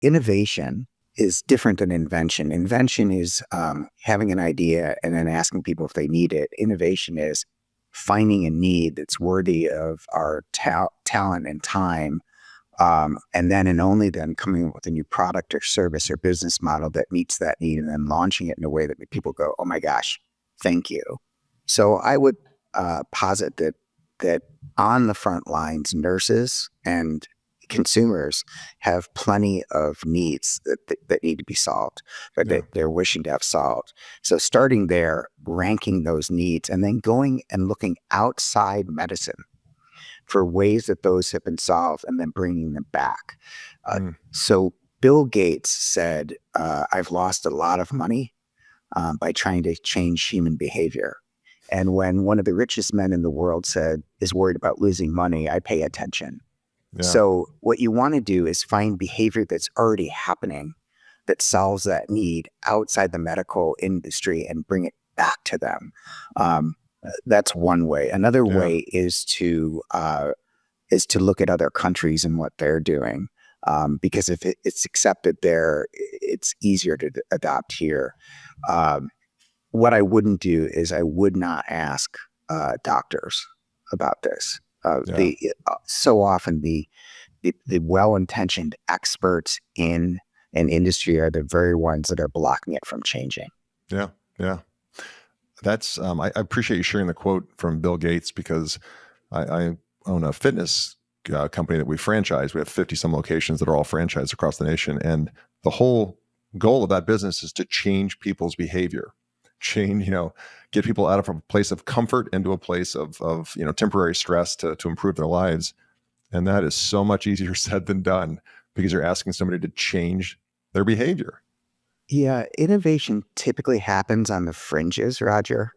innovation is different than invention. Invention is having an idea and then asking people if they need it. Innovation is finding a need that's worthy of our talent and time, and then and only then coming up with a new product or service or business model that meets that need, and then launching it in a way that people go, "Oh my gosh, thank you." So I would posit that on the front lines, nurses and consumers have plenty of needs that need to be solved, or that they're wishing to have solved. So starting there, ranking those needs, and then going and looking outside medicine for ways that those have been solved, and then bringing them back. So Bill Gates said, I've lost a lot of money by trying to change human behavior. And when one of the richest men in the world is worried about losing money, I pay attention. Yeah. So what you want to do is find behavior that's already happening that solves that need outside the medical industry and bring it back to them. That's one way. Another way is to look at other countries and what they're doing, because if it's accepted there, it's easier to adopt here. What I wouldn't do is I would not ask doctors about this. So often the well-intentioned experts in an industry are the very ones that are blocking it from changing. Yeah. That's I appreciate you sharing the quote from Bill Gates, because I own a fitness company that we franchise. We have 50 some locations that are all franchised across the nation, and the whole goal of that business is to change people's behavior. Get people out of a place of comfort into a place of temporary stress to improve their lives. And that is so much easier said than done, because you're asking somebody to change their behavior. Yeah, innovation typically happens on the fringes, Roger.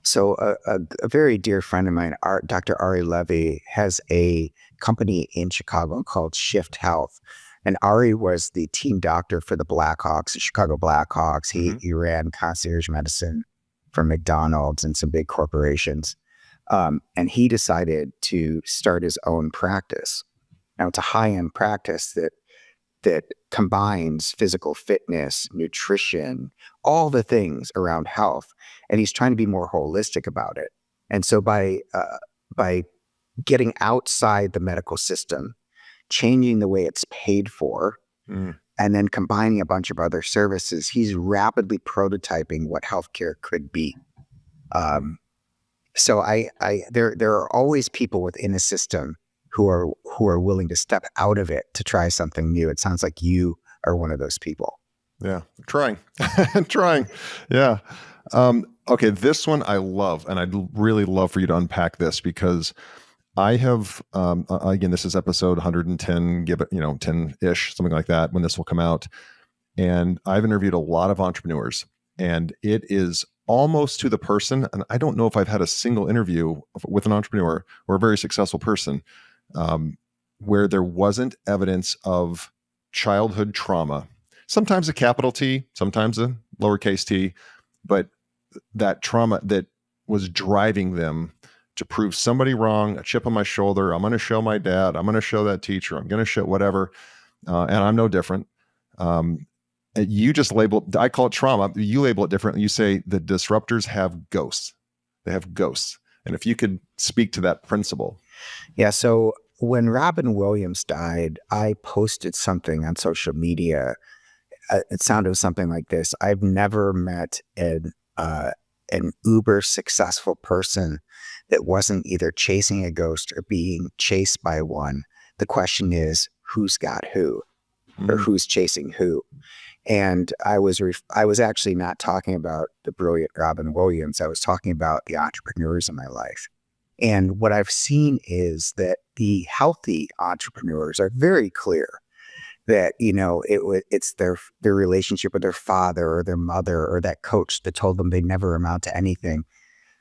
So a very dear friend of mine, Dr. Ari Levy, has a company in Chicago called Shift Health. And Ari was the team doctor for the Blackhawks, the Chicago Blackhawks. He ran concierge medicine for McDonald's and some big corporations. And he decided to start his own practice. Now, it's a high-end practice that combines physical fitness, nutrition, all the things around health. And he's trying to be more holistic about it. And so by getting outside the medical system, changing the way it's paid for, and then combining a bunch of other services, he's rapidly prototyping what healthcare could be. So there are always people within a system who are willing to step out of it to try something new. It sounds like you are one of those people. Yeah, trying. Yeah. Okay, this one I love, and I'd really love for you to unpack this, because I have, again, this is episode 110, give it, 10-ish, something like that, when this will come out. And I've interviewed a lot of entrepreneurs, and it is almost to the person. And I don't know if I've had a single interview with an entrepreneur or a very successful person where there wasn't evidence of childhood trauma, sometimes a capital T, sometimes a lowercase t, but that trauma that was driving them to prove somebody wrong, a chip on my shoulder. I'm going to show my dad. I'm going to show that teacher. I'm going to show whatever. And I'm no different. You just I call it trauma. You label it differently. You say the disruptors have ghosts. They have ghosts. And if you could speak to that principle. Yeah. So when Robin Williams died, I posted something on social media. It sounded something like this: I've never met an uber successful person that wasn't either chasing a ghost or being chased by one. The question is, who's got who, or who's chasing who? And I was actually not talking about the brilliant Robin Williams. I was talking about the entrepreneurs in my life. And what I've seen is that the healthy entrepreneurs are very clear that, it's their relationship with their father or their mother or that coach that told them they never amount to anything.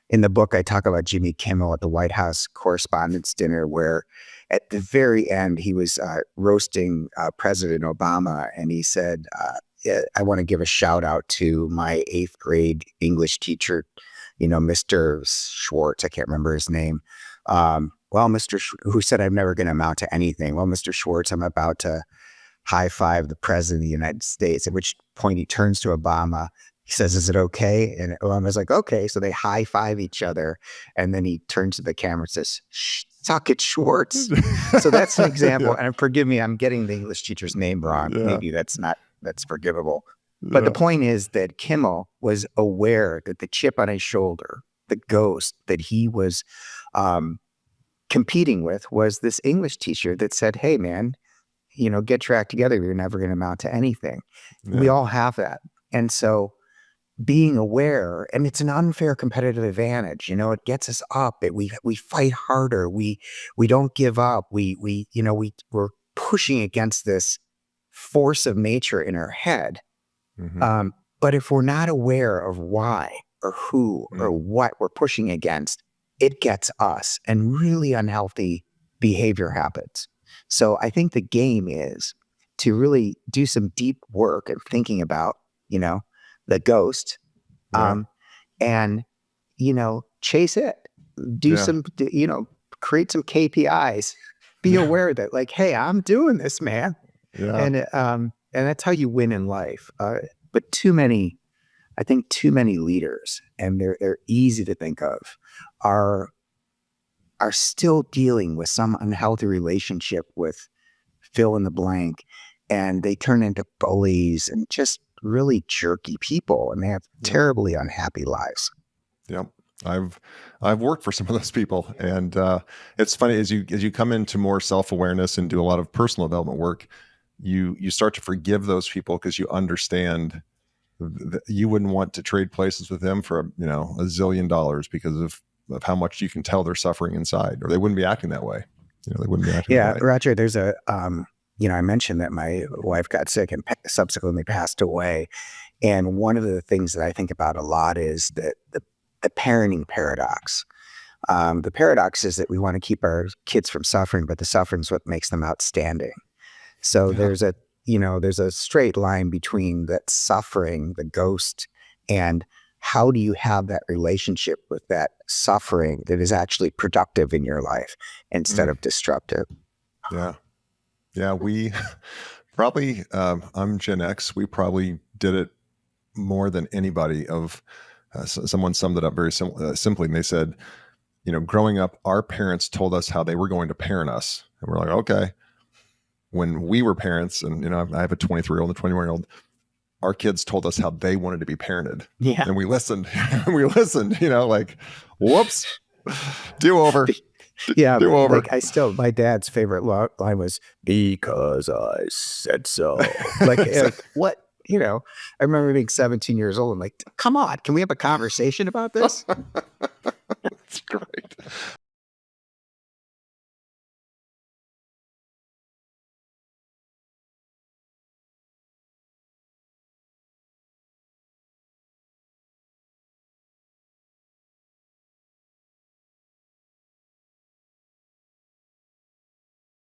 In the book, I talk about Jimmy Kimmel at the White House Correspondents' Dinner, where at the very end, he was roasting President Obama. And he said, I want to give a shout out to my 8th grade English teacher, Mr. Schwartz. I can't remember his name. Who said I'm never going to amount to anything. Well, Mr. Schwartz, I'm about to high five the president of the United States, at which point he turns to Obama. He says, "Is it okay?" And Obama's like, "Okay." So they high five each other. And then he turns to the camera and says, "Suck it, Schwartz." So that's an example. Yeah. And forgive me, I'm getting the English teacher's name wrong. Yeah. Maybe that's forgivable. But the Yeah. point is that Kimmel was aware that the chip on his shoulder, the ghost that he was competing with, was this English teacher that said, "Hey, man, get your act together. You're never going to amount to anything." We Yeah. all have that. And so being aware, and it's an unfair competitive advantage, it gets us up. We fight harder. We don't give up. We're pushing against this force of nature in our head. Mhm. But if we're not aware of why or who or Mm. what we're pushing against, it gets us, and really unhealthy behavior happens. So I think the game is to really do some deep work of thinking about, the ghost, Yeah. and, chase it. Do Yeah. some, create some KPIs. Be Yeah. aware that, like, hey, I'm doing this, man. Yeah. And that's how you win in life. But I think too many leaders, and they're easy to think of, are still dealing with some unhealthy relationship with fill in the blank, and they turn into bullies and just really jerky people, and they have Yep. terribly unhappy lives. Yep. I've worked for some of those people, and it's funny as you come into more self awareness and do a lot of personal development work, you start to forgive those people because you understand that you wouldn't want to trade places with them for a zillion dollars because of how much you can tell they're suffering inside, or they wouldn't be acting that way. They wouldn't be acting that Yeah, way. Roger, there's I mentioned that my wife got sick and subsequently passed away. And one of the things that I think about a lot is that the parenting paradox. The paradox is that we want to keep our kids from suffering, but the suffering is what makes them outstanding. So Yeah. there's a straight line between that suffering, the ghost, and how do you have that relationship with that suffering that is actually productive in your life instead Mm. of destructive. Yeah. Yeah. We probably, I'm Gen X. We probably did it more than anybody. Someone summed it up very simply. And they said, growing up, our parents told us how they were going to parent us. And we're like, okay. When we were parents, and I have a 23-year-old and a 21-year-old, our kids told us how they wanted to be parented, Yeah. and we listened. we listened. Like, whoops, do over, Yeah, do over. my dad's favorite line was, "Because I said so." Like what, I remember being 17 years old and like, come on, can we have a conversation about this? That's great.